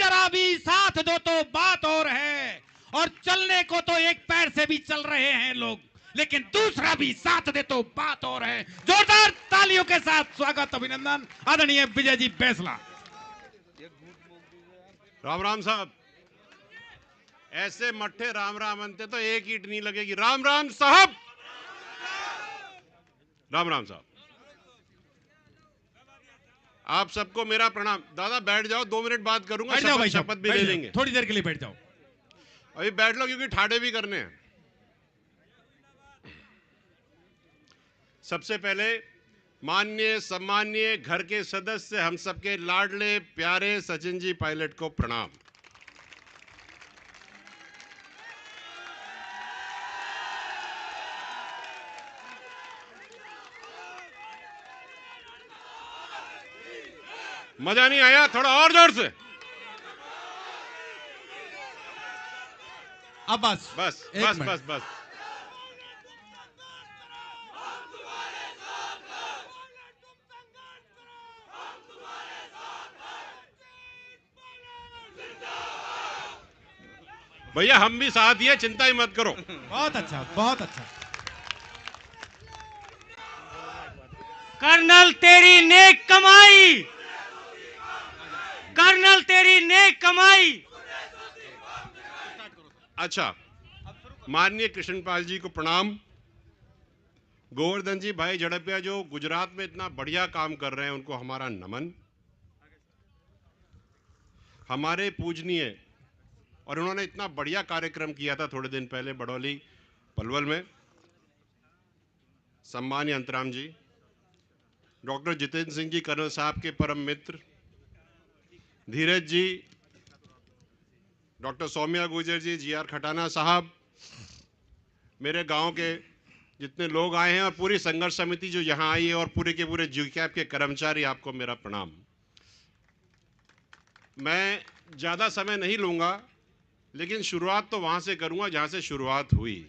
जरा भी साथ दो तो बात और है, और चलने को तो एक पैर से भी चल रहे हैं लोग, लेकिन दूसरा भी साथ दे तो बात और है। जोरदार तालियों के साथ स्वागत, अभिनंदन आदरणीय विजय जी बैंसला। राम राम साहब, ऐसे मट्ठे राम राम अंते तो एक ईंट नहीं लगेगी। राम राम साहब, राम राम साहब, आप सबको मेरा प्रणाम। दादा बैठ जाओ, 2 मिनट बात करूंगा, शपथ भी ले लेंगे। थोड़ी देर के लिए बैठ जाओ। अभी बैठ लो क्योंकि ठाड़े भी करने हैं। सबसे पहले माननीय सम्माननीय घर के सदस्य, हम सबके लाडले प्यारे सचिन जी पायलट को प्रणाम। मजा नहीं आया? थोड़ा और जोर से। अब बस बस बस बस बस। भैया हम भी साथ ही है, चिंता ही मत करो। बहुत अच्छा, बहुत अच्छा। कर्नल तेरी नेक कमाई, कर्नल तेरी नेक कमाई। अच्छा, माननीय कृष्णपाल जी को प्रणाम। गोवर्धन जी भाई झड़पिया जो गुजरात में इतना बढ़िया काम कर रहे हैं, उनको हमारा नमन। हमारे पूजनीय, और उन्होंने इतना बढ़िया कार्यक्रम किया था थोड़े दिन पहले बड़ौली पलवल में, सम्मान्य अंतराम जी, डॉक्टर जितेंद्र सिंह जी कर्नल साहब के परम मित्र, धीरज जी, डॉक्टर सौम्या गुजर जी, जी आर खटाना साहब, मेरे गांव के जितने लोग आए हैं और पूरी संघर्ष समिति जो यहां आई है, और पूरे के पूरे जीकैप के कर्मचारी, आपको मेरा प्रणाम। मैं ज़्यादा समय नहीं लूँगा, लेकिन शुरुआत तो वहाँ से करूँगा जहाँ से शुरुआत हुई,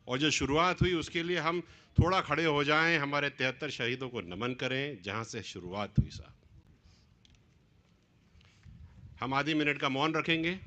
और जो शुरुआत हुई उसके लिए हम थोड़ा खड़े हो जाएं, हमारे 73 शहीदों को नमन करें जहाँ से शुरुआत हुई। साहब, हम आधी मिनट का मौन रखेंगे।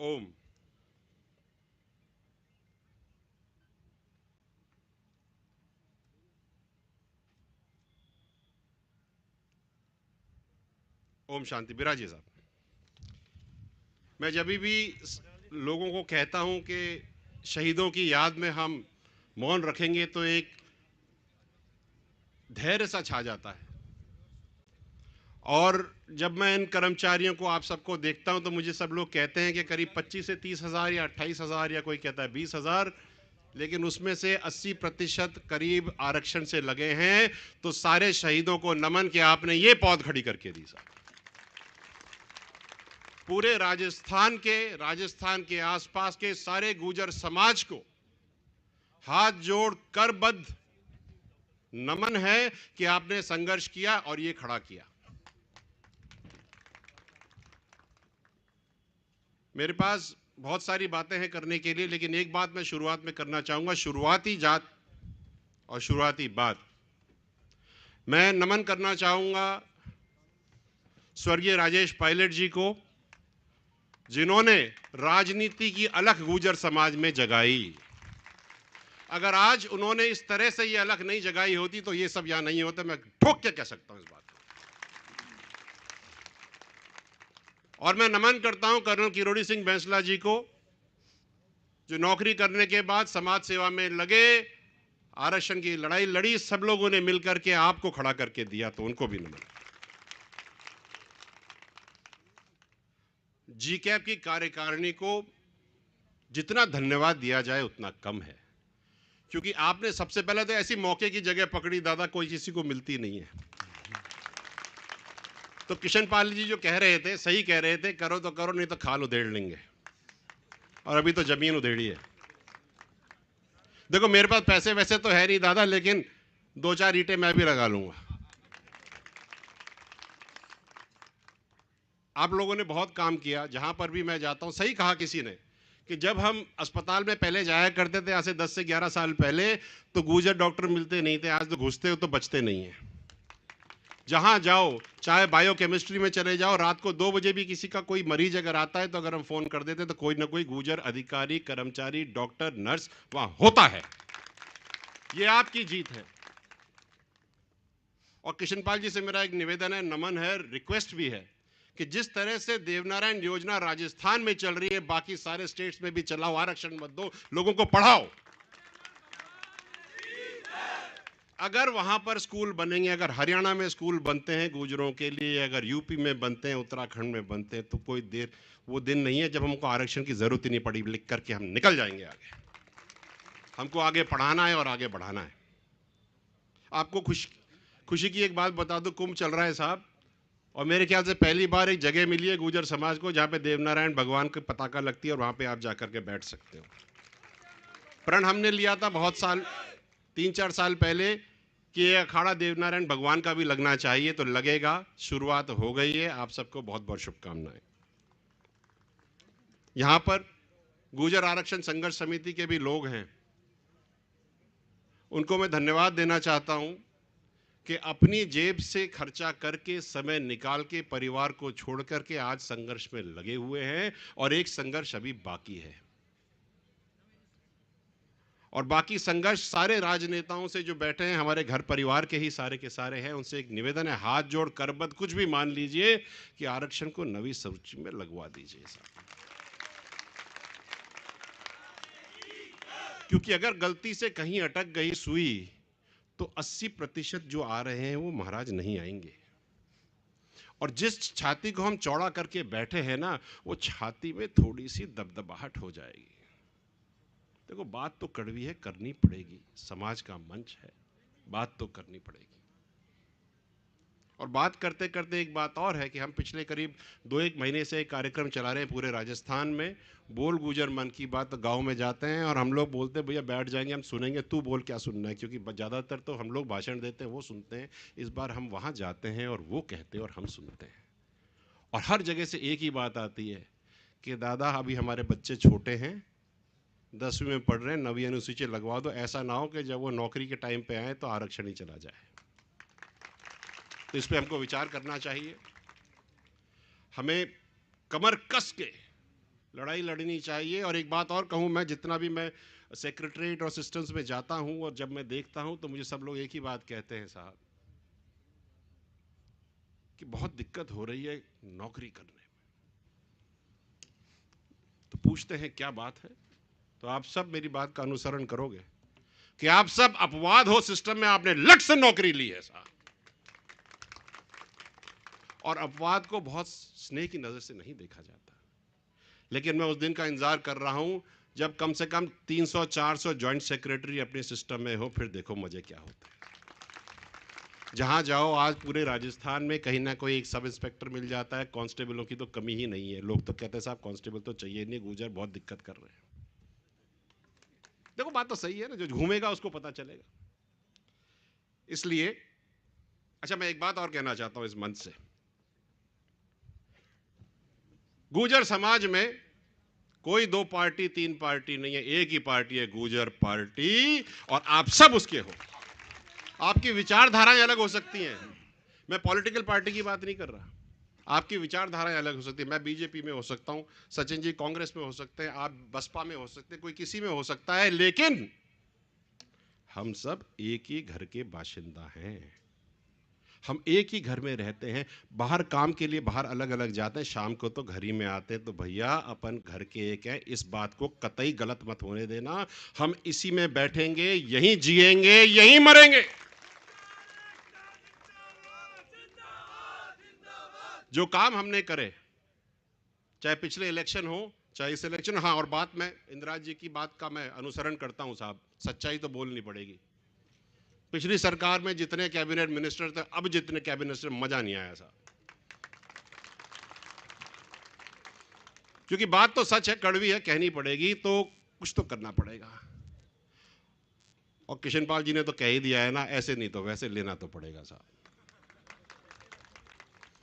ओम। ओम शांति। बिराजिए साहब। मैं जब भी लोगों को कहता हूं कि शहीदों की याद में हम मौन रखेंगे तो एक धैर्य सा छा जाता है, और जब मैं इन कर्मचारियों को, आप सबको देखता हूं तो मुझे सब लोग कहते हैं कि करीब 25 से 30 हज़ार या 28 हज़ार या कोई कहता है 20 हज़ार, लेकिन उसमें से 80% करीब आरक्षण से लगे हैं। तो सारे शहीदों को नमन कि आपने ये पौध खड़ी करके दी। साहब, पूरे राजस्थान के आसपास के सारे गुर्जर समाज को हाथ जोड़ करबद्ध नमन है कि आपने संघर्ष किया और ये खड़ा किया। मेरे पास बहुत सारी बातें हैं करने के लिए, लेकिन एक बात मैं शुरुआत में करना चाहूंगा। शुरुआती जात और शुरुआती बात, मैं नमन करना चाहूंगा स्वर्गीय राजेश पायलट जी को, जिन्होंने राजनीति की अलख गुर्जर समाज में जगाई। अगर आज उन्होंने इस तरह से ये अलख नहीं जगाई होती तो ये सब यहां नहीं होता। मैं ठोक के कह सकता हूं इस बात को। और मैं नमन करता हूं कर्नल किरोड़ी सिंह बैंसला जी को, जो नौकरी करने के बाद समाज सेवा में लगे, आरक्षण की लड़ाई लड़ी, सब लोगों ने मिलकर के आपको खड़ा करके दिया, तो उनको भी नमन। जीकैप की कार्यकारिणी को जितना धन्यवाद दिया जाए उतना कम है, क्योंकि आपने सबसे पहले तो ऐसी मौके की जगह पकड़ी दादा, कोई किसी को मिलती नहीं है। तो कृष्णपाल जी जो कह रहे थे, सही कह रहे थे, करो तो करो, नहीं तो खाल उधेड़ लेंगे, और अभी तो जमीन उधेड़ी है। देखो मेरे पास पैसे वैसे तो है नहीं दादा, लेकिन 2-4 ईंटें मैं भी लगा लूंगा। आप लोगों ने बहुत काम किया, जहां पर भी मैं जाता हूं। सही कहा किसी ने कि जब हम अस्पताल में पहले जाया करते थे, आज से 10 से 11 साल पहले, तो गूजर डॉक्टर मिलते नहीं थे। आज तो घुसते हो तो बचते नहीं हैं। जहां जाओ, चाहे बायोकेमिस्ट्री में चले जाओ, रात को 2 बजे भी किसी का कोई मरीज अगर आता है तो अगर हम फोन कर देते तो कोई ना कोई गूजर अधिकारी, कर्मचारी, डॉक्टर, नर्स वहां होता है। ये आपकी जीत है। और किशनपाल जी से मेरा एक निवेदन है, नमन है, रिक्वेस्ट भी है कि जिस तरह से देवनारायण योजना राजस्थान में चल रही है, बाकी सारे स्टेट्स में भी चलाओ, आरक्षण मत दो, लोगों को पढ़ाओ। अगर वहां पर स्कूल बनेंगे, अगर हरियाणा में स्कूल बनते हैं गुजरों के लिए, अगर यूपी में बनते हैं, उत्तराखंड में बनते हैं, तो कोई देर वो दिन नहीं है जब हमको आरक्षण की जरूरत ही नहीं पड़ी, लिख करके हम निकल जाएंगे आगे। हमको आगे पढ़ाना है और आगे बढ़ाना है। आपको खुशी की एक बात बता दूं, कुंभ चल रहा है साहब, और मेरे ख्याल से पहली बार एक जगह मिली है गुजर समाज को जहां पे देवनारायण भगवान की पताका लगती है और वहां पे आप जाकर के बैठ सकते हो। प्रण हमने लिया था बहुत साल, 3-4 साल पहले, कि ये अखाड़ा देवनारायण भगवान का भी लगना चाहिए, तो लगेगा। शुरुआत हो गई है। आप सबको बहुत बहुत शुभकामनाएं। यहां पर गुर्जर आरक्षण संघर्ष समिति के भी लोग हैं, उनको मैं धन्यवाद देना चाहता हूं कि अपनी जेब से खर्चा करके, समय निकाल के, परिवार को छोड़ करके आज संघर्ष में लगे हुए हैं। और एक संघर्ष अभी बाकी है, और बाकी संघर्ष सारे राजनेताओं से जो बैठे हैं, हमारे घर परिवार के ही सारे के सारे हैं, उनसे एक निवेदन है, हाथ जोड़ करबद्ध कुछ भी मान लीजिए कि आरक्षण को नवी सूची में लगवा दीजिए साहब। क्योंकि अगर गलती से कहीं अटक गई सुई तो 80% जो आ रहे हैं वो महाराज नहीं आएंगे। और जिस छाती को हम चौड़ा करके बैठे हैं ना, वो छाती में थोड़ी सी दबदबाहट हो जाएगी। देखो, बात तो कड़वी है, करनी पड़ेगी, समाज का मंच है, बात तो करनी पड़ेगी। और बात करते करते एक बात और है कि हम पिछले करीब 2-1 महीने से एक कार्यक्रम चला रहे हैं पूरे राजस्थान में, बोल गुजर मन की बात। तो गांव में जाते हैं और हम लोग बोलते हैं, भैया बैठ जाएंगे, हम सुनेंगे, तू बोल क्या सुनना है, क्योंकि ज़्यादातर तो हम लोग भाषण देते हैं, वो सुनते हैं। इस बार हम वहाँ जाते हैं और वो कहते हैं और हम सुनते हैं। और हर जगह से एक ही बात आती है कि दादा, अभी हमारे बच्चे छोटे हैं, 10वीं में पढ़ रहे हैं, 9वीं अनुसूची लगवा दो, ऐसा ना हो कि जब वो नौकरी के टाइम पे आए तो आरक्षण ही चला जाए। तो इस पे हमको विचार करना चाहिए। हमें कमर कस के लड़ाई लड़नी चाहिए। और एक बात और कहूं, मैं जितना भी मैं सेक्रेटरीट और सिस्टम्स में जाता हूं और जब मैं देखता हूं, तो मुझे सब लोग एक ही बात कहते हैं साहब, कि बहुत दिक्कत हो रही है नौकरी करने में। तो पूछते हैं क्या बात है, तो आप सब मेरी बात का अनुसरण करोगे कि आप सब अपवाद हो सिस्टम में, आपने लट से नौकरी ली है साहब। और अपवाद को बहुत स्नेह की नजर से नहीं देखा जाता, लेकिन मैं उस दिन का इंतजार कर रहा हूं जब कम से कम 300-400 जॉइंट सेक्रेटरी अपने सिस्टम में हो, फिर देखो मजे क्या होते हैं। जहां जाओ आज पूरे राजस्थान में कहीं ना कोई एक सब इंस्पेक्टर मिल जाता है। कांस्टेबलों की तो कमी ही नहीं है। लोग तो कहते हैं साहब कांस्टेबल तो चाहिए नहीं, गुर्जर बहुत दिक्कत कर रहे हैं। देखो, बात तो सही है ना, जो घूमेगा उसको पता चलेगा। इसलिए अच्छा, मैं एक बात और कहना चाहता हूं इस मंच से। गुर्जर समाज में कोई 2 पार्टी 3 पार्टी नहीं है, एक ही पार्टी है, गुर्जर पार्टी, और आप सब उसके हो। आपकी विचारधाराएं अलग हो सकती हैं, मैं पॉलिटिकल पार्टी की बात नहीं कर रहा। आपकी विचारधाराएं अलग हो सकती है। मैं बीजेपी में हो सकता हूं, सचिन जी कांग्रेस में हो सकते हैं, आप बसपा में हो सकते हैं, कोई किसी में हो सकता है, लेकिन हम सब एक ही घर के बाशिंदा हैं। हम एक ही घर में रहते हैं, बाहर काम के लिए बाहर अलग अलग जाते हैं, शाम को तो घर ही में आते हैं। तो भैया, अपन घर के एक हैं, इस बात को कतई गलत मत होने देना। हम इसी में बैठेंगे, यहीं जिएंगे, यहीं मरेंगे। जो काम हमने करे, चाहे पिछले इलेक्शन हो चाहे इस इलेक्शन। हाँ, और बात, मैं इंदिरा जी की बात का मैं अनुसरण करता हूं साहब, सच्चाई तो बोलनी पड़ेगी। पिछली सरकार में जितने कैबिनेट मिनिस्टर थे, अब जितने कैबिनेट मिनिस्टर, मजा नहीं आया साहब। क्योंकि बात तो सच है, कड़वी है, कहनी पड़ेगी, तो कुछ तो करना पड़ेगा। और किशनपाल जी ने तो कह ही दिया है ना, ऐसे नहीं तो वैसे लेना तो पड़ेगा साहब।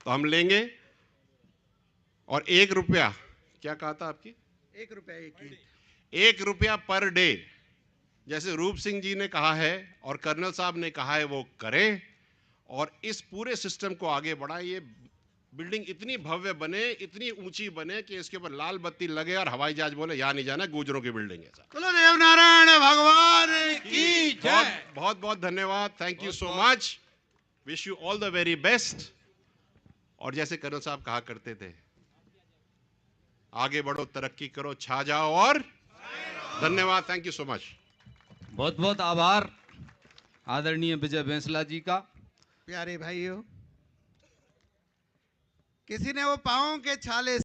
तो हम लेंगे। और 1 रुपया, क्या कहा था आपकी, 1 रुपया एक ईंट। 1 रुपया पर डे, जैसे रूप सिंह जी ने कहा है और कर्नल साहब ने कहा है वो करें और इस पूरे सिस्टम को आगे बढ़ाएं। ये बिल्डिंग इतनी भव्य बने, इतनी ऊंची बने कि इसके ऊपर लाल बत्ती लगे और हवाई जहाज बोले यहाँ नहीं जाना, गुजरों की बिल्डिंग है। बोलो देवनारायण भगवान की बहुत जय। बहुत बहुत धन्यवाद। Thank you so much. Wish you all the very best. और जैसे कर्नल साहब कहा करते थे, आगे बढ़ो, तरक्की करो, छा जाओ और धन्यवाद। Thank you so much. बहुत बहुत आभार आदरणीय विजय बैंसला जी का। प्यारे भाइयों, किसी ने वो पाँव के छाले